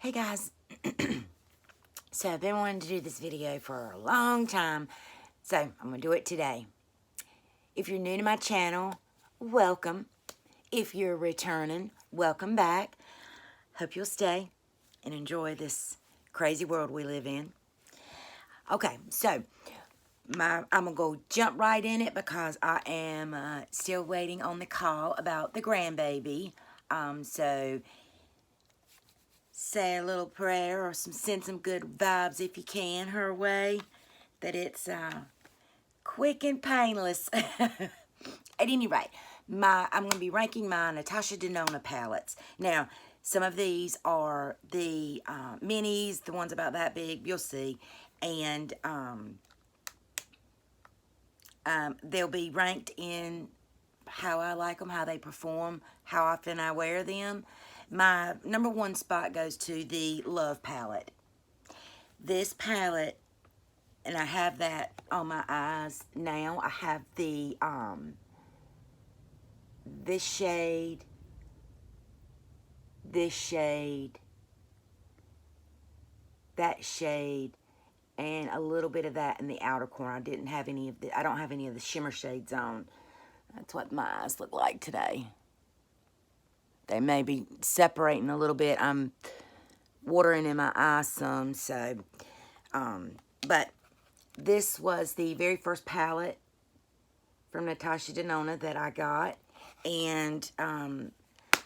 Hey guys, so I've been wanting to do this video for a long time, so I'm going to do it today. If you're new to my channel, welcome. If you're returning, welcome back. Hope you'll stay and enjoy this crazy world we live in. Okay, so I'm going to go jump right in it because I am still waiting on the call about the grandbaby. So say a little prayer or send some good vibes if you can her way, that it's quick and painless. At any rate, I'm going to be ranking my Natasha Denona palettes. Now, some of these are the minis, the ones about that big, you'll see, and they'll be ranked in how I like them, how they perform, how often I wear them. My number one spot goes to the Love palette. This palette, and I have that on my eyes now. I have the this shade, that shade, and a little bit of that in the outer corner. I don't have any of the shimmer shades on. That's what my eyes look like today. They may be separating a little bit. I'm watering in my eyes some, so, but this was the very first palette from Natasha Denona that I got, and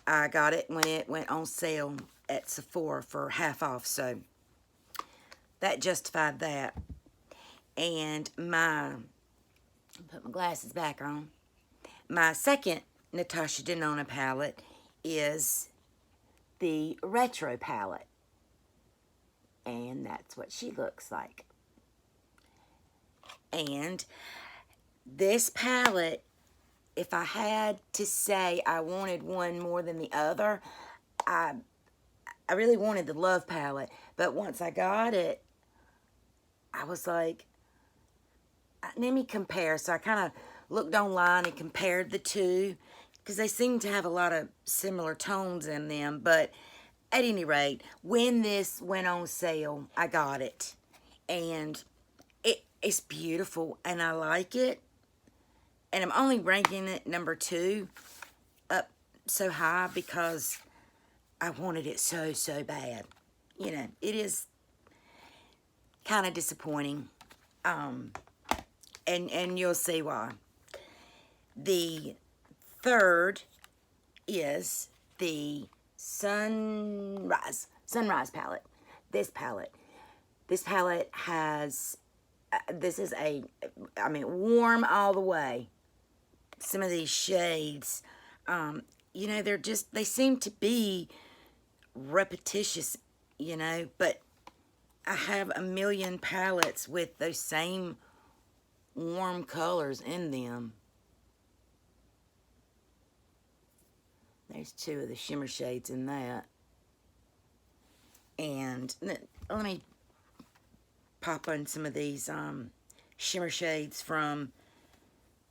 I got it when it went on sale at Sephora for half off, so that justified that. And put my glasses back on. My second Natasha Denona palette is the Retro palette, and that's what she looks like. And this palette, if I had to say I wanted one more than the other, I really wanted the Love palette, but once I got it, I was like, let me compare. So I kind of looked online and compared the two, because they seem to have a lot of similar tones in them. But at any rate, when this went on sale, I got it. And it's beautiful, and I like it. And I'm only ranking it number 2 up so high because I wanted it so, so bad. You know, it is kind of disappointing. And you'll see why. The third is the Sunrise palette. This palette has, this is warm all the way. Some of these shades, you know, they seem to be repetitious, you know, but I have a million palettes with those same warm colors in them. There's 2 of the shimmer shades in that. And let me pop on some of these shimmer shades from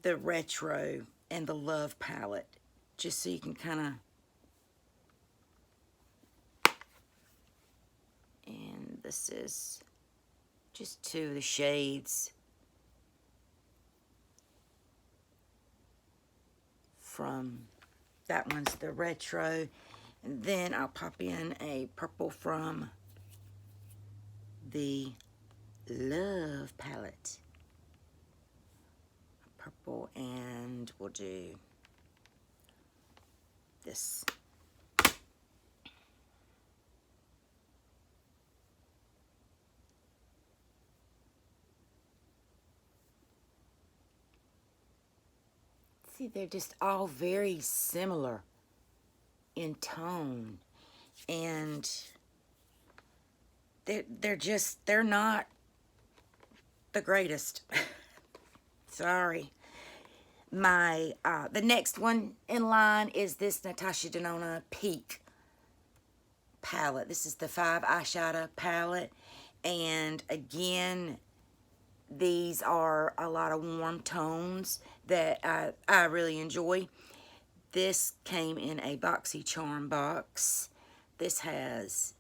the Retro and the Love palette, just so you can kind of, and this is just 2 of the shades from, that one's the Retro, and then I'll pop in a purple from the Love palette. Purple, and we'll do this. See, they're just all very similar in tone, and they're not the greatest. Sorry. The next one in line is this Natasha Denona Peak palette. This is the 5 eyeshadow palette, and again, these are a lot of warm tones that I really enjoy. This came in a BoxyCharm box. This has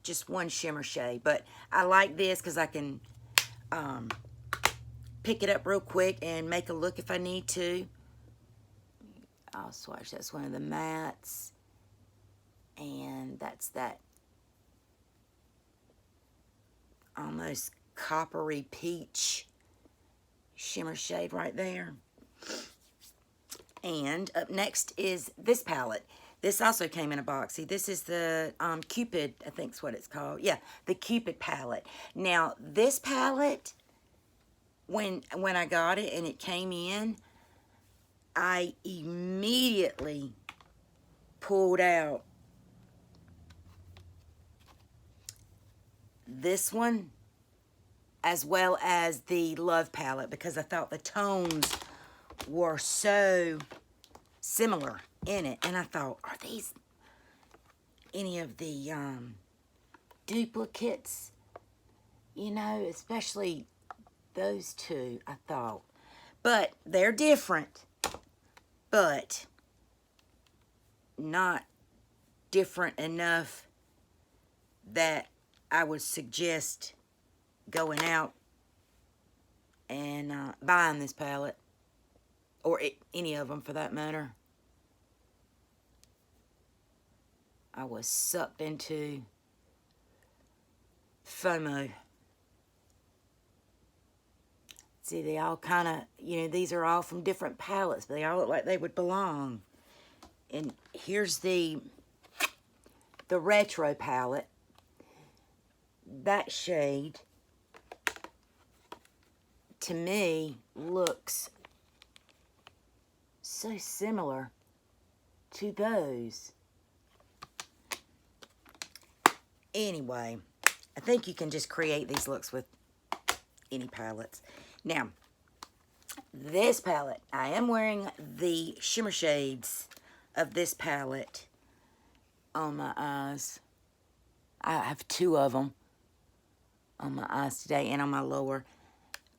just one shimmer shade. But I like this because I can pick it up real quick and make a look if I need to. I'll swatch. That's one of the mattes. And that's that almost coppery peach shimmer shade right there. And up next is this palette. This also came in a box. See, this is the Cupid, I think is what it's called. Yeah, the Cupid palette. Now, this palette, when I got it and it came in, I immediately pulled out this one as well as the Love palette because I thought the tones were so similar in it. And I thought, are these any of the duplicates? You know, especially those two, I thought. But they're different. But not different enough that I would suggest going out and buying this palette. Or any of them for that matter. I was sucked into FOMO. See, they all kind of, you know, these are all from different palettes, but they all look like they would belong. And here's the Retro palette. That shade, to me, looks so similar to those. Anyway, I think you can just create these looks with any palettes. Now, this palette, I am wearing the shimmer shades of this palette on my eyes. I have two of them on my eyes today and on my lower.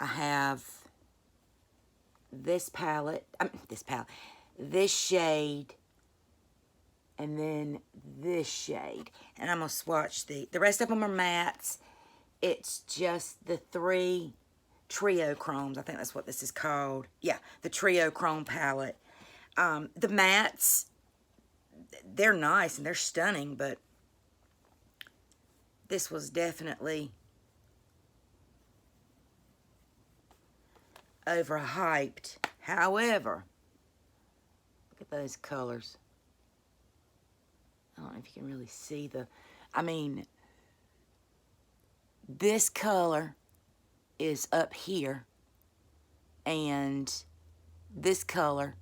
I have this palette, this shade, and then this shade. And I'm going to swatch the rest of them are mattes. It's just the 3 Trio Chromes. I think that's what this is called. Yeah, the Trio Chrome palette. The mattes, they're nice and they're stunning, but this was definitely overhyped. However, look at those colors. I don't know if you can really see I mean, this color is up here, and this color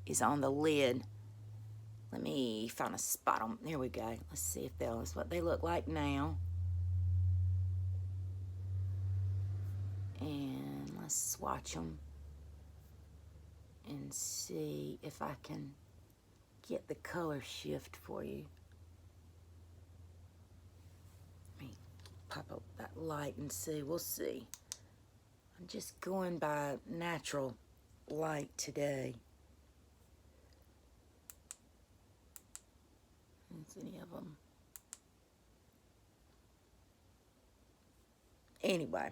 is on the lid. Let me find a spot on, there we go. Let's see if that's what they look like now. And let's swatch them and see if I can get the color shift for you. Let me pop up that light and see. We'll see. I'm just going by natural light today. Is any of them? Anyway,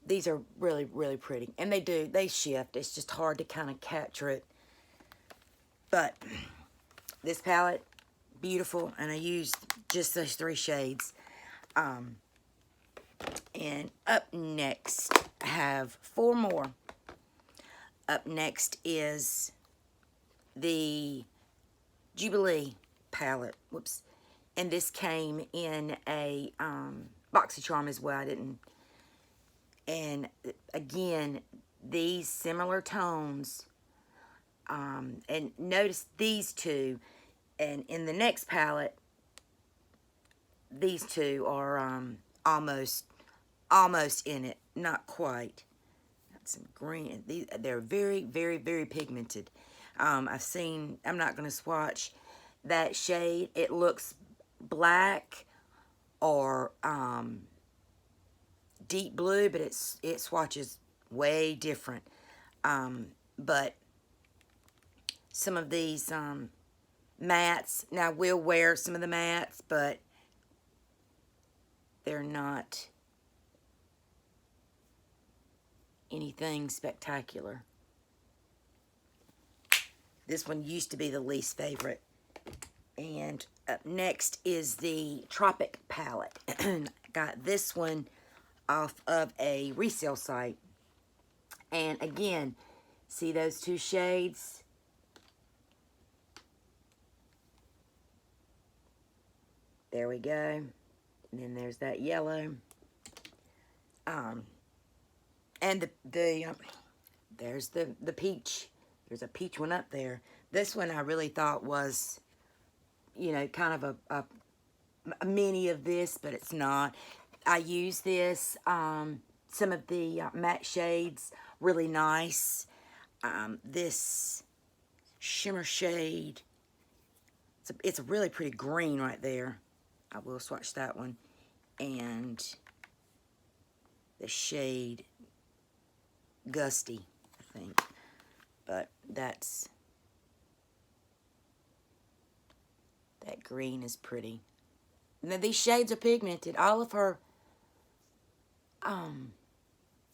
these are really, really pretty. And they shift. It's just hard to kind of capture it. But this palette, beautiful. And I used just those 3 shades. And up next, I have 4 more. Up next is the Jubilee palette. Whoops. And this came in a BoxyCharm as well. I didn't. And again, these similar tones. And notice these two. And in the next palette, these two are almost in it. Not quite. Got some green. They're very, very, very pigmented. I've seen, I'm not going to swatch that shade. It looks black or deep blue, but it swatches way different. But some of these mattes. Now, I will wear some of the mattes, but they're not anything spectacular. This one used to be the least favorite. And up next is the Tropic Palette. I got this one off of a resale site. And again, see those two shades? There we go. And then there's that yellow. And there's the peach. There's a peach one up there. This one I really thought was, you know, kind of a mini of this, but it's not. I use this, some of the matte shades, really nice. This shimmer shade, it's a really pretty green right there. I will swatch that one. And the shade Gusty, I think. But that green is pretty. Now these shades are pigmented. All of her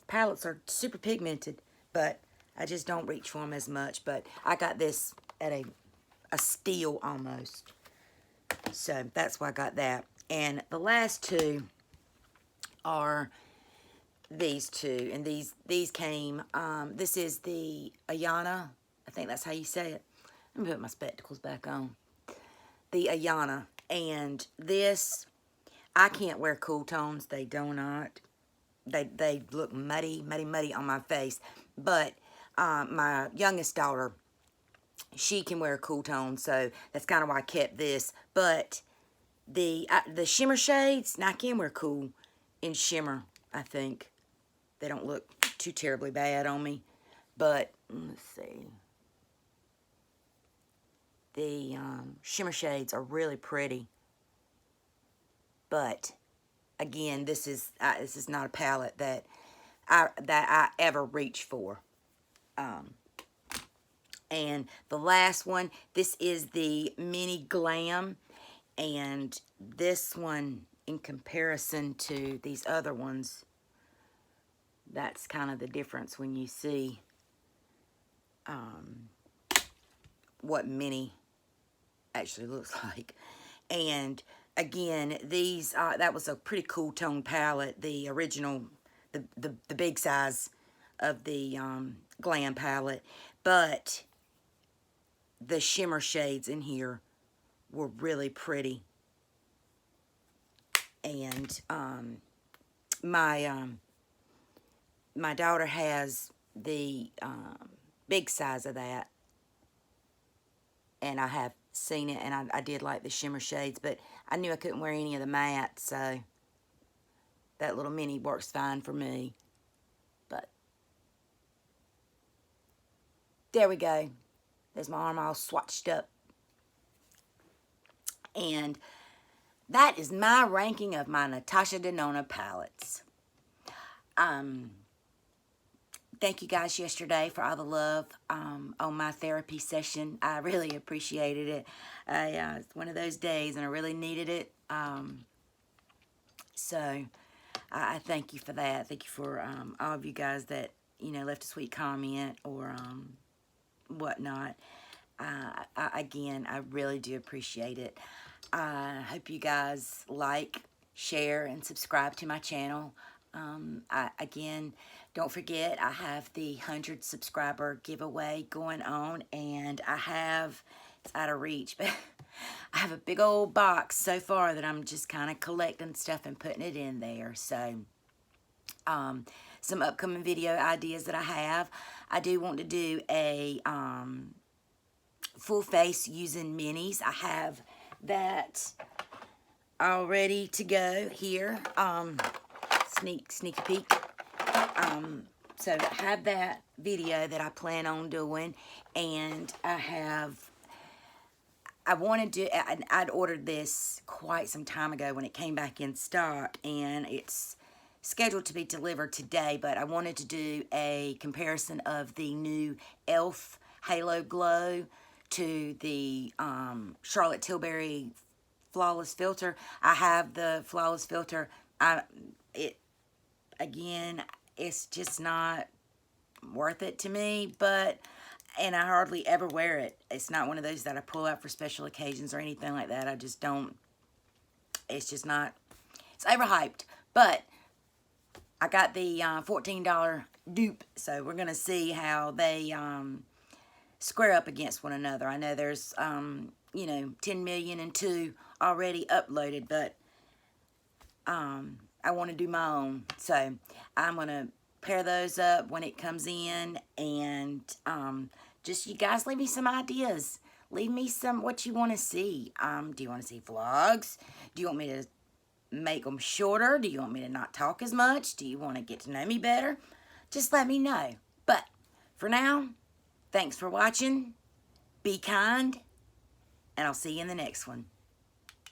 palettes are super pigmented, but I just don't reach for them as much. But I got this at a steal almost. So that's why I got that. And the last two are these two. And these came, this is the Ayana. I think that's how you say it. Let me put my spectacles back on. The Ayana. And this, I can't wear cool tones. They do not. They look muddy on my face. But my youngest daughter, she can wear cool tones, so that's kind of why I kept this. But the shimmer shades, now I can wear cool in shimmer, I think. They don't look too terribly bad on me. But, let's see. The shimmer shades are really pretty. But, again, this is not a palette that I ever reach for. And the last one, this is the Mini Glam. And this one, in comparison to these other ones, that's kind of the difference when you see what Mini actually looks like. And again, these that was a pretty cool tone palette. The original, the big size of the Glam palette. But the shimmer shades in here were really pretty. And my daughter has the big size of that, and I have seen it, and I did like the shimmer shades, but I knew I couldn't wear any of the matte, so that little mini works fine for me. But there we go. There's my arm all swatched up. And that is my ranking of my Natasha Denona palettes. Thank you guys yesterday for all the love on my therapy session. I really appreciated it. It's one of those days, and I really needed it. So I thank you for that. Thank you for all of you guys that, you know, left a sweet comment or whatnot. Again, I really do appreciate it. I hope you guys like, share, and subscribe to my channel. Again, don't forget, I have the 100 subscriber giveaway going on, and it's out of reach, but I have a big old box so far that I'm just kind of collecting stuff and putting it in there. So, some upcoming video ideas that I have. I do want to do a full face using minis. I have that all ready to go here. Sneaky peek. So I have that video that I plan on doing, and I'd ordered this quite some time ago when it came back in stock, and it's scheduled to be delivered today, but I wanted to do a comparison of the new e.l.f. Halo Glow to the Charlotte Tilbury Flawless Filter. I have the Flawless Filter. Again, it's just not worth it to me, and I hardly ever wear it. It's not one of those that I pull out for special occasions or anything like that. I just don't, it's just not, it's overhyped. But I got the $14 dupe, so we're going to see how they square up against one another. I know there's, you know, 10 million and 2 already uploaded, but I want to do my own. So I'm going to pair those up when it comes in, and just, you guys leave me some ideas. Leave me some what you want to see. Do you want to see vlogs? Do you want me to make them shorter? Do you want me to not talk as much? Do you want to get to know me better? Just let me know. But for now, thanks for watching. Be kind, and I'll see you in the next one.